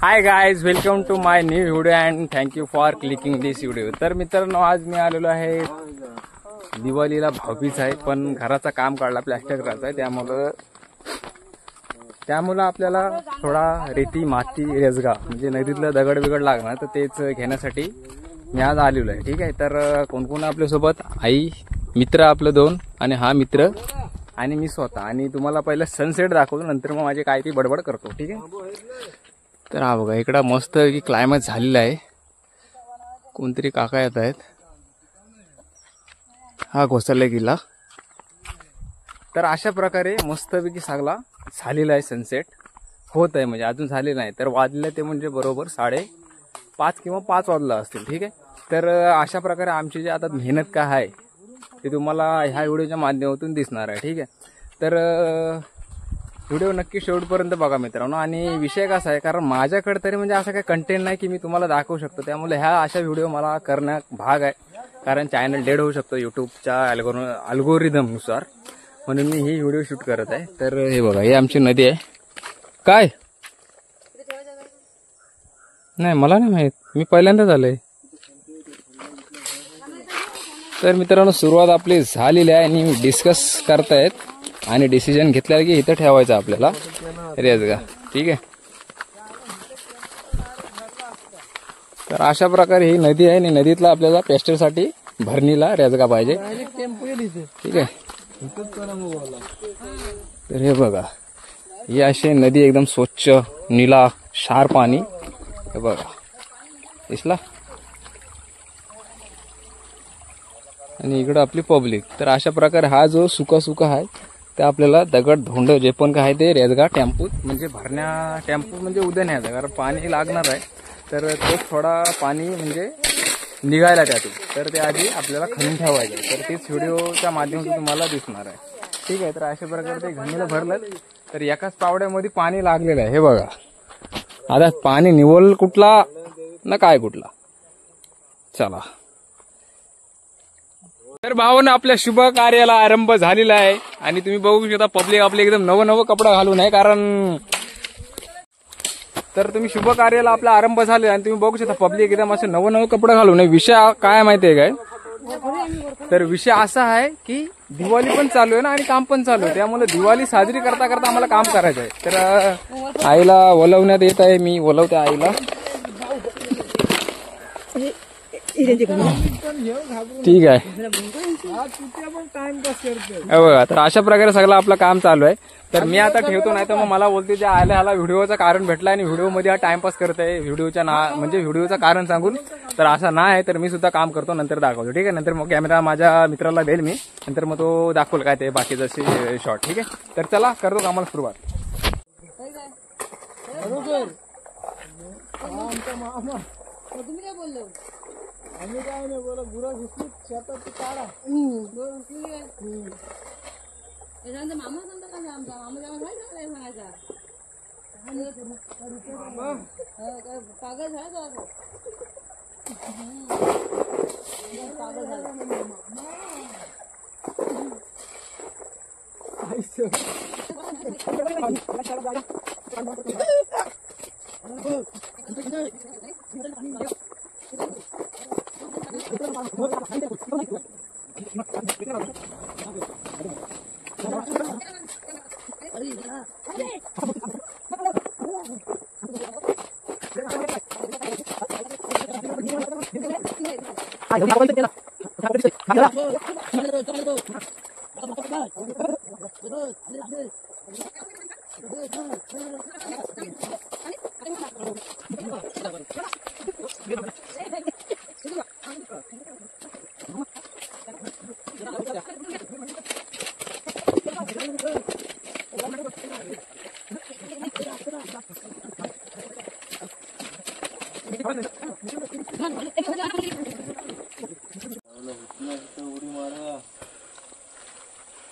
High guys, welcome to my new video and thank you for clicking this video. तर मित्रांनो, आज मी आलेलो आहे दिवाळीला भाऊबीज आहे, पण घराचं काम काढलं प्लॅस्टर करायचं आहे, त्यामुळे आपल्याला थोडा रेती माती रेजगा म्हणजे नदीतलं दगड बिगड लागणार, तर तेच घेण्यासाठी मी आज आलेलो आहे। ठीक आहे, तर कोण कोण आपल्यासोबत, आई, मित्र आपलं 2 आणि हा मित्र आणि मी स्वतः, आणि तुम्हाला पहिलं सनसेट दाखवतो, नंतर मग माझी काय ती बडबड करतो। ठीक आहे, तर हा बघा इकडं मस्त की क्लायमेट झालेला आहे, कोणतरी काका येत आहेत, हा घोसाले गेला। तर अशा प्रकारे मस्तपैकी सगळा झालेला आहे, सनसेट होत आहे, म्हणजे अजून झाले नाही, तर वाजले ते म्हणजे बरोबर 5:30 किंवा 5 वाजला असतील। ठीक आहे, तर अशा प्रकारे आमची जी आता मेहनत काय आहे ते तुम्हाला ह्या व्हिडिओच्या माध्यमातून दिसणार आहे। ठीक आहे, तर व्हिडिओ नक्की शेवटपर्यंत बघा मित्रांनो। आणि विषय कसा आहे, कारण माझ्याकडे तरी म्हणजे असं काही कंटेंट नाही की मी तुम्हाला दाखवू शकतो, त्यामुळे ह्या अशा व्हिडिओ मला करण्यात भाग आहे, कारण चॅनल डेड होऊ शकतो यूट्यूबच्या अल्गोरिदमनुसार, म्हणून मी ही व्हिडिओ शूट करत आहे। तर हे बघा, ही आमची नदी आहे। काय नाही मला नाही माहित, मी पहिल्यांदाच आलोय। तर मित्रांनो, सुरुवात आपली झालेली आहे आणि डिस्कस करतायत आणि डिसिजन घेतल्यावर की इथं ठेवायचं आपल्याला रेजगा। ठीक आहे, तर अशा प्रकारे ही नदी आहे आणि नदीतला आपल्याला पेस्टरसाठी भरणीला रेजगा पाहिजे। ठीक आहे, तर हे बघा, ही अशी नदी एकदम स्वच्छ निळा क्षार पाणी, हे बघा दिसला, आणि इकडं आपली पब्लिक। तर अशा प्रकारे हा जो सुका आहे ते आपल्याला दगड धोंड जे पण काय ते रेजगा टेम्पूत म्हणजे भरण्या टेम्पू म्हणजे उद्या न्यायचं, कारण पाणी लागणार आहे, तर तो थोडा पाणी म्हणजे निघायला त्यातून, तर ते आधी आपल्याला खणून ठेवायचं, तर तेच व्हिडिओच्या माध्यमातून तुम्हाला दिसणार आहे। ठीक आहे, तर अशा प्रकारे ते घणीला भरलं, तर एकाच पावड्यामध्ये पाणी लागलेलं आहे। हे बघा, आता पाणी निवल कुठला ना काय कुठला, चला। तर भावांनो, आपल्या शुभ कार्याला आरंभ झालेला आहे आणि तुम्ही बघू शकता पब्लिक आपले एकदम नवं कपडा घालून आहे, कारण तर तुम्ही शुभ कार्याला आपला आरंभ झाले आणि तुम्ही बघू शकता पब्लिक एकदम असं नवं कपडा घालून आहे। विषय काय माहितीये काय, तर विषय असा आहे की दिवाळी पण चालू आहे ना आणि काम पण चालू आहे, त्यामुळे दिवाळी साजरी करता करता आम्हाला काम करायचं आहे। तर आईला बोलवण्यात येत आहे, मी बोलवते आईला। ठीक आहे, बघा, तर अशा प्रकारे सगळं आपलं काम चालू आहे। तर मी आता ठेवतो, नाही तर मग मला बोलते जे ह्याला व्हिडिओचं कारण भेटलं आणि व्हिडिओ मध्ये हा टाइमपास करत आहे व्हिडिओच्या म्हणजे व्हिडिओचं कारण सांगून, तर असं नाही आहे, तर मी सुद्धा काम करतो, नंतर दाखवतो। ठीक आहे, नंतर मग कॅमेरा माझ्या मित्राला देईल मी, नंतर मग तो दाखवल काय ते बाकी जसे शॉट। ठीक आहे, तर चला करतो कामाला सुरुवात। आम्ही काय नाही बोला, गुरा घुसली शेतात काढा, मामा सांगता का आमचा मामा सांगायचा पागल झाला पागल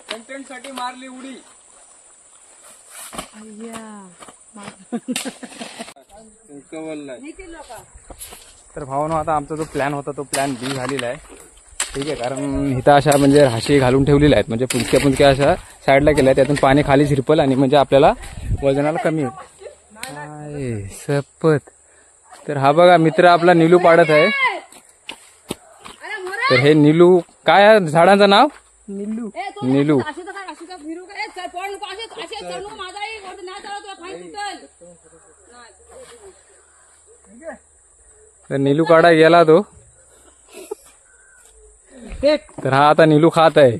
कंटेंट साठी मारली उडी। तर भावानो, आता आमचा जो प्लॅन होता तो प्लॅन बी झालेला आहे। ठीक आहे, कारण इथं अशा म्हणजे राशी घालून ठेवलेल्या आहेत, म्हणजे पुंजक्या अशा साईडला केल्या, त्यातून पाणी खाली झिरपल आणि म्हणजे आपल्याला वजनाला कमी होईल। सपत. तर हा बघा मित्र आपला निलू पाडत आहे. तर हे निलू काय आहे झाडांचं नाव? निलू. निलू. तर निलू काढा गेला तो. तर हा आता निलू खात आहे.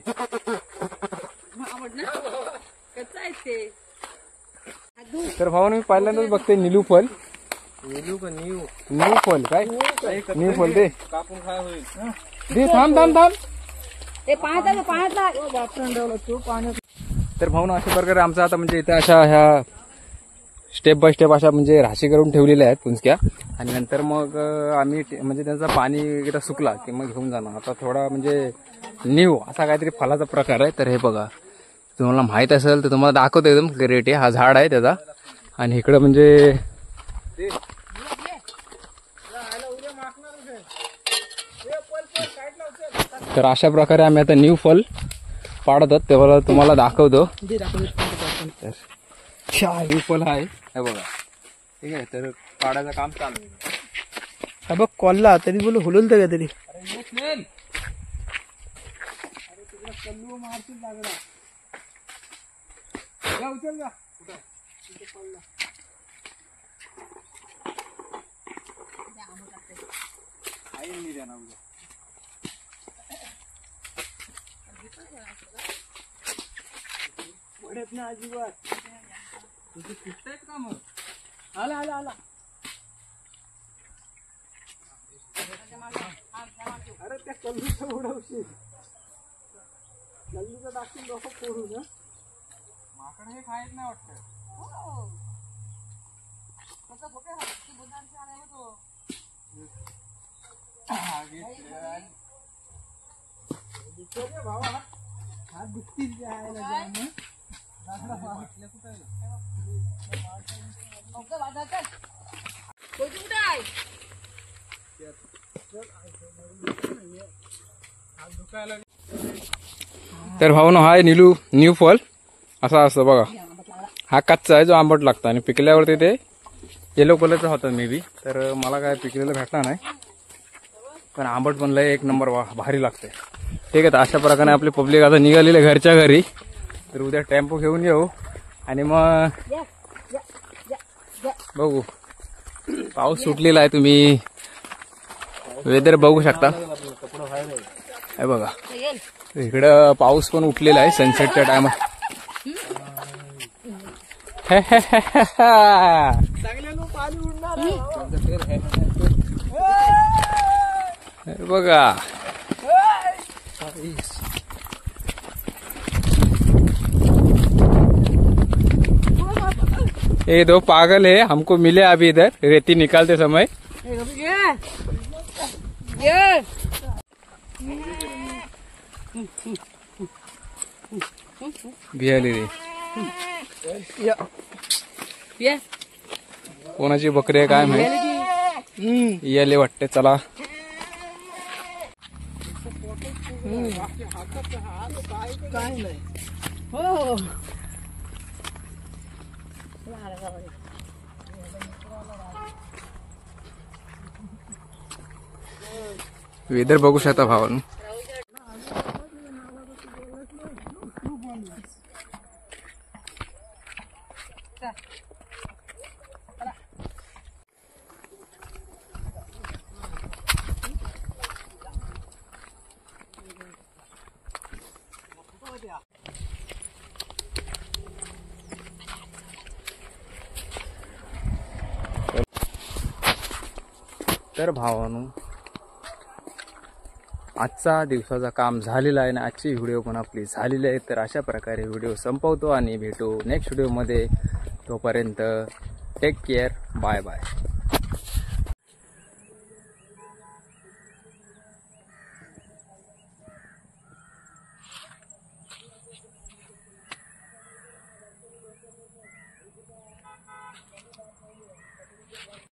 तर भाऊ मी पहिल्यांदाच बघते निलू फल. निलू का न्यू फल काय? न्यू फल दे कापून खा होईल. दे थांब थांब थांब. तर भाऊ अशा प्रकारे आमचा आता म्हणजे इथे अशा ह्या स्टेप बाय स्टेप अशा म्हणजे राशी करून ठेवलेल्या आहेत पुंजक्या. आणि नंतर मग आम्ही म्हणजे त्यांचा पाणी एकदा सुकला की मग घेऊन जाणार. आता थोडा म्हणजे न्यू असा काहीतरी फलाचा प्रकार आहे. तर हे बघा तुम्हाला माहित असेल तर तुम्हाला दाखवतो एकदम क्लिअरिटी. हा झाड आहे त्याचा आणि इकडं म्हणजे तर अशा प्रकारे आम्ही आता न्यू फल पाडत आहोत. तेव्हा तुम्हाला दाखवतो. न्यू फल आहे हे बघा. ठीक आहे. तर पाडायचं काम चालू आहे. बघ कॉलला तरी बोल हुलल तर तरी अजिबात आला आला आला. अरे त्या कल्लूचं उडवशील. कल्लूचं टाकून डोकं फोडू ना. माकड हे खायच नाही वाटतं. भावा हा दुखतीच द्यायला तर भाऊ हा आहे निलू न्यू फल. असा असतं बघा. हा कच्चा आहे जो आंबट लागतो आणि पिकल्यावरती ते येलो कलरचा होता मे बी. तर मला काय पिकलेलं भेटला नाही पण आंबट बनलं एक नंबर भारी लागते. ठीक आहे. तर अशा प्रकारे आपली पब्लिक आता निघालेली घरच्या घरी. तर उद्या टेम्पो घेऊन येऊ आणि मग बघू. पाऊस सुटलेला आहे. तुम्ही वेदर बघू शकता हे बघा. इकडं पाऊस पण उठलेला आहे सनसेटच्या टायमात. बघा ये दो पागल है हमको मिले अभी इधर रेती निकालते समय. भियाली रे कोणाची बकरी आहे काय माहिती. याले वाटते. चला काय नाही. हो वेदर बघू शकता भावांनो. तर भावांनो आजचा दिवसाचा काम झालेला आहे आणि आजची व्हिडिओ पण आपली झालेली आहे. तर अशा प्रकारे व्हिडिओ संपवतो आणि भेटू नेक्स्ट व्हिडिओमध्ये. तोपर्यंत टेक केअर. Bye bye.